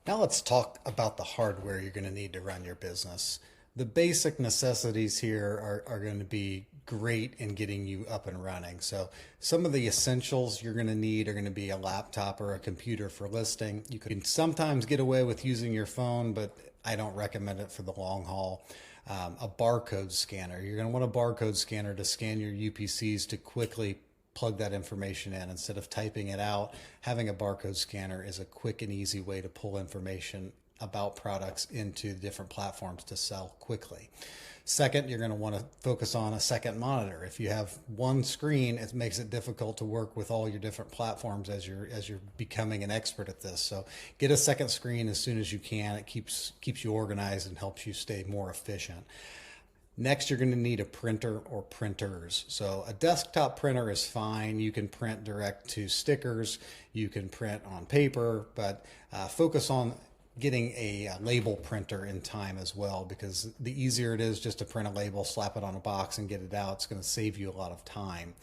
Now let's talk about the hardware you're going to need to run your business. The basic necessities here are going to be great in getting you up and running. So some of the essentials you're going to need are going to be a laptop or a computer for listing. You can sometimes get away with using your phone, but I don't recommend it for the long haul. A barcode scanner. You're going to want a barcode scanner to scan your UPCs to quickly plug that information in instead of typing it out. Having a barcode scanner is a quick and easy way to pull information about products into different platforms to sell quickly. Second, you're going to want to focus on a second monitor. If you have one screen, it makes it difficult to work with all your different platforms as you're becoming an expert at this. So get a second screen as soon as you can. It keeps you organized and helps you stay more efficient. Next, you're going to need a printer or printers. So a desktop printer is fine. You can print direct to stickers. You can print on paper, but focus on getting a label printer in time as well, because the easier it is just to print a label, slap it on a box and get it out, it's going to save you a lot of time.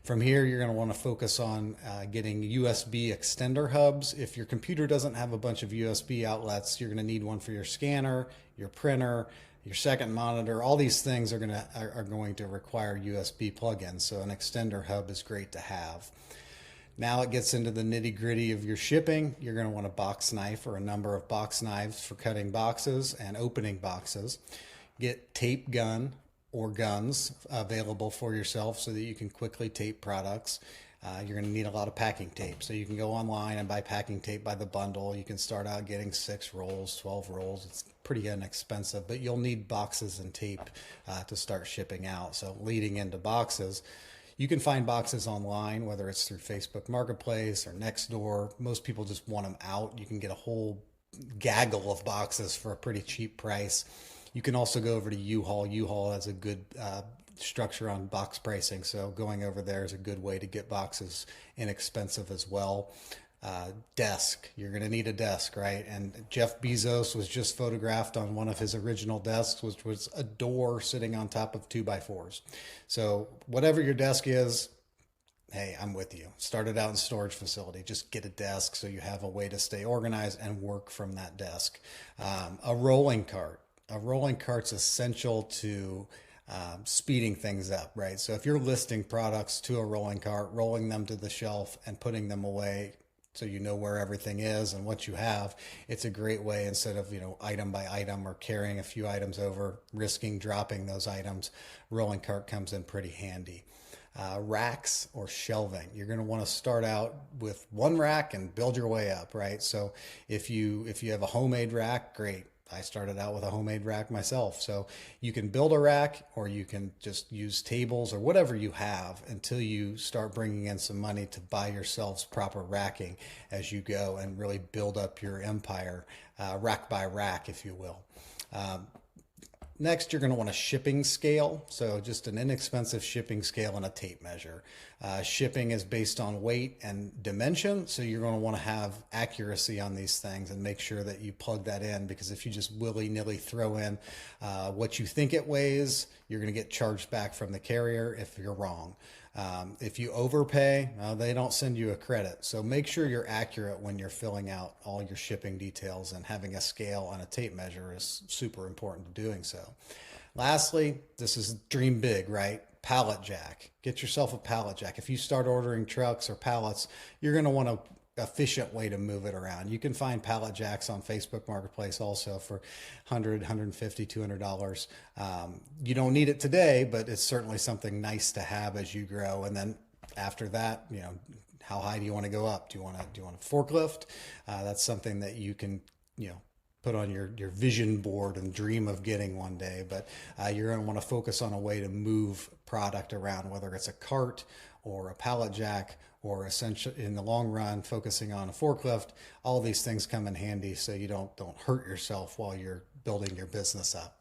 From here, you're going to want to focus on getting USB extender hubs. If your computer doesn't have a bunch of USB outlets, you're going to need one for your scanner, your printer, your second monitor. All these things are going to require USB plugins, so an extender hub is great to have. Now it gets into the nitty-gritty of your shipping. You're going to want a box knife or a number of box knives for cutting boxes and opening boxes. Get tape gun or guns available for yourself so that you can quickly tape products. You're going to need a lot of packing tape. So you can go online and buy packing tape by the bundle. You can start out getting 6 rolls, 12 rolls. It's pretty inexpensive, but you'll need boxes and tape to start shipping out. So leading into boxes, you can find boxes online, whether it's through Facebook Marketplace or Nextdoor. Most people just want them out. You can get a whole gaggle of boxes for a pretty cheap price. You can also go over to U-Haul. U-Haul has a good structure on box pricing, so going over there is a good way to get boxes inexpensive as well. Desk. You're going to need a desk, right? And Jeff Bezos was just photographed on one of his original desks, which was a door sitting on top of 2x4s. So whatever your desk is, hey, I'm with you. Started out in storage facility. Just get a desk so you have a way to stay organized and work from that desk. A rolling cart. A rolling cart's essential to speeding things up, right? So if you're listing products to a rolling cart, rolling them to the shelf and putting them away so you know where everything is and what you have, it's a great way instead of, item by item or carrying a few items over, risking dropping those items. Rolling cart comes in pretty handy. Racks or shelving. You're going to want to start out with one rack and build your way up, right? So if you have a homemade rack, great. I started out with a homemade rack myself. So you can build a rack or you can just use tables or whatever you have until you start bringing in some money to buy yourselves proper racking as you go and really build up your empire, rack by rack, if you will. Next, you're going to want a shipping scale. So just an inexpensive shipping scale and a tape measure. Shipping is based on weight and dimension. So you're going to want to have accuracy on these things and make sure that you plug that in, because if you just willy-nilly throw in what you think it weighs, you're going to get charged back from the carrier if you're wrong. If you overpay, they don't send you a credit. So make sure you're accurate when you're filling out all your shipping details, and having a scale and a tape measure is super important to doing so. Lastly, this is dream big, right? Pallet jack. Get yourself a pallet jack. If you start ordering trucks or pallets, you're going to want a efficient way to move it around. You can find pallet jacks on Facebook Marketplace also for $100, $150, $200. You don't need it today, but it's certainly something nice to have as you grow. And then after that, how high do you want to go up? Do you want a forklift? That's something that you can, put on your vision board and dream of getting one day, but you're going to want to focus on a way to move product around, whether it's a cart or a pallet jack, or essentially in the long run focusing on a forklift. All these things come in handy so you don't hurt yourself while you're building your business up.